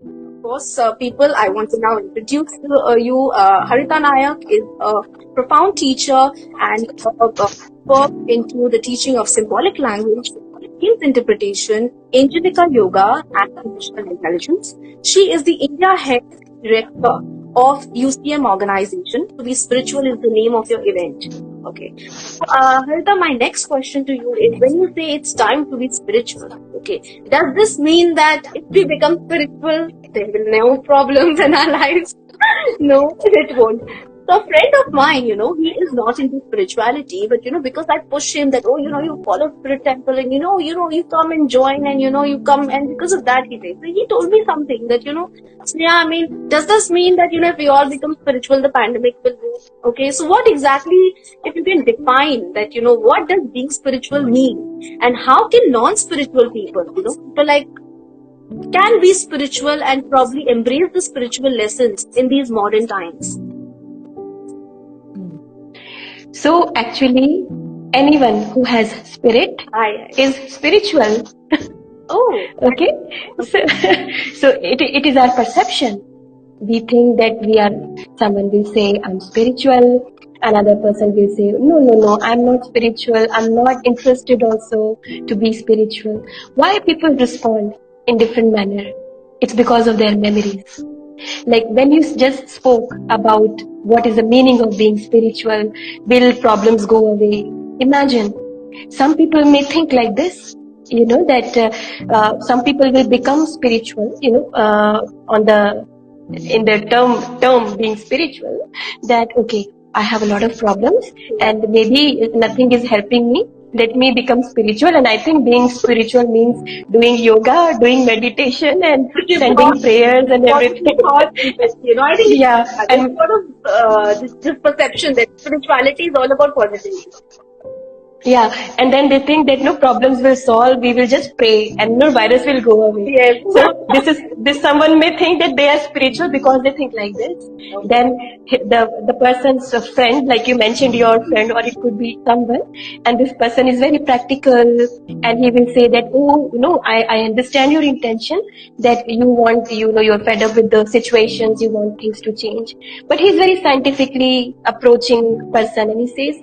Of course, people, I want to now introduce you. Haritha Nayak is a profound teacher and work into the teaching of symbolic language, themes interpretation, angelical yoga, and emotional intelligence. She is the India head director of UCM organization. To be spiritual is the name of your event. Okay. So, Haritha, my next question to you is, when you say it's time to be spiritual, okay, does this mean that if we become spiritual, there will be no problems in our lives? No, it won't. So a friend of mine, he is not into spirituality, but because I push him that, you follow Spirit Temple and you come and join and you come, and because of that he told me something that, Sneha, I mean, does this mean that, if we all become spiritual, the pandemic will go? Okay, so what exactly, if you can define that, what does being spiritual mean? And how can non-spiritual people, people like, can be spiritual and probably embrace the spiritual lessons in these modern times? So actually, anyone who has spirit is spiritual. Oh, okay. So it is our perception. We think that someone will say, I'm spiritual. Another person will say, no, I'm not spiritual. I'm not interested also to be spiritual. Why people respond in different manner? It's because of their memories. Like when you just spoke about what is the meaning of being spiritual, will problems go away? Imagine, some people may think like this, that some people will become spiritual, in the term being spiritual, that okay, I have a lot of problems and maybe nothing is helping me. Let me become spiritual, and I think being spiritual means doing yoga, doing meditation, and sending prayers and everything. I think and this perception that spirituality is all about positivity. Yeah, and then they think that no problems will solve. We will just pray, and no virus will go away. Yes. So this someone may think that they are spiritual because they think like this. Okay. Then the person's friend, like you mentioned, your friend, or it could be someone, and this person is very practical, and he will say that, oh no, I understand your intention, that you want, you're fed up with the situations, you want things to change. But he's very scientifically approaching person, and he says,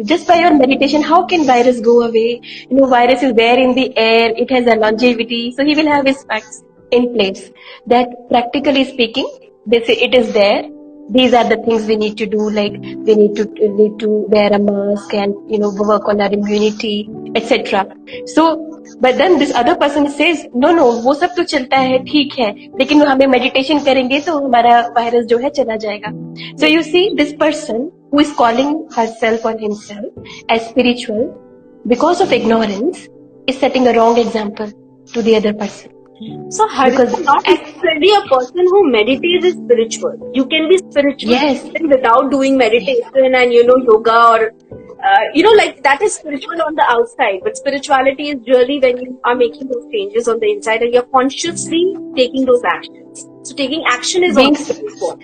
just by your meditation, how can virus go away? Virus is there in the air, it has a longevity, so he will have his facts in place. That practically speaking, they say it is there. These are the things we need to do, like we need to wear a mask and work on our immunity, etc. So, but then this other person says, no, वो सब तो चलता है, ठीक है, लेकिन हमें meditation करेंगे तो हमारा virus जो है चला जाएगा. So you see, this person who is calling herself or himself as spiritual, because of ignorance, is setting a wrong example to the other person. So, Haritha, not necessarily a person who meditates is spiritual. You can be spiritual even without doing meditation and yoga, or like that is spiritual on the outside. But spirituality is really when you are making those changes on the inside and you're consciously taking those actions. So, taking action is also spiritual.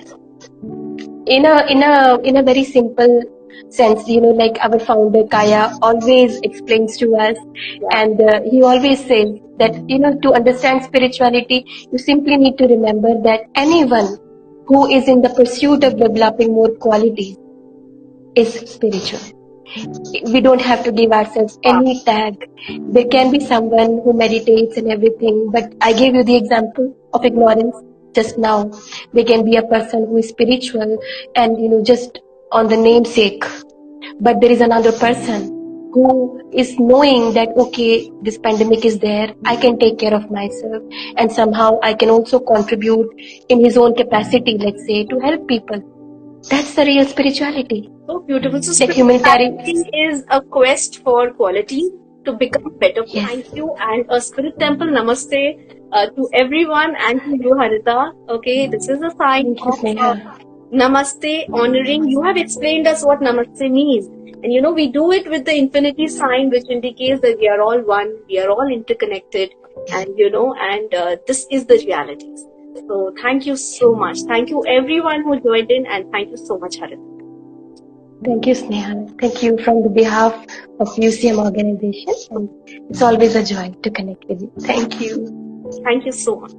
In a very simple sense, like our founder Kaya always explains to us, and he always says that to understand spirituality, you simply need to remember that anyone who is in the pursuit of developing more qualities is spiritual. We don't have to give ourselves any tag. There can be someone who meditates and everything, but I gave you the example of ignorance just now. There can be a person who is spiritual and just on the namesake, but there is another person who is knowing that okay, this pandemic is there, I can take care of myself, and somehow I can also contribute in his own capacity, let's say, to help people. That's the real spirituality. So beautiful. So spirituality is a quest for quality to become better. Yes. Thank you, and a Spirit Temple namaste to everyone and to you, Haritha. Okay, this is a sign of namaste, honoring. You have explained us what namaste means, and we do it with the infinity sign, which indicates that we are all one, we are all interconnected, and this is the reality. So thank you so much. Thank you everyone who joined in, and thank you so much, Haritha. Thank you, Sneha. Thank you from the behalf of UCM organization. And it's always a joy to connect with you. Thank you. Thank you so much.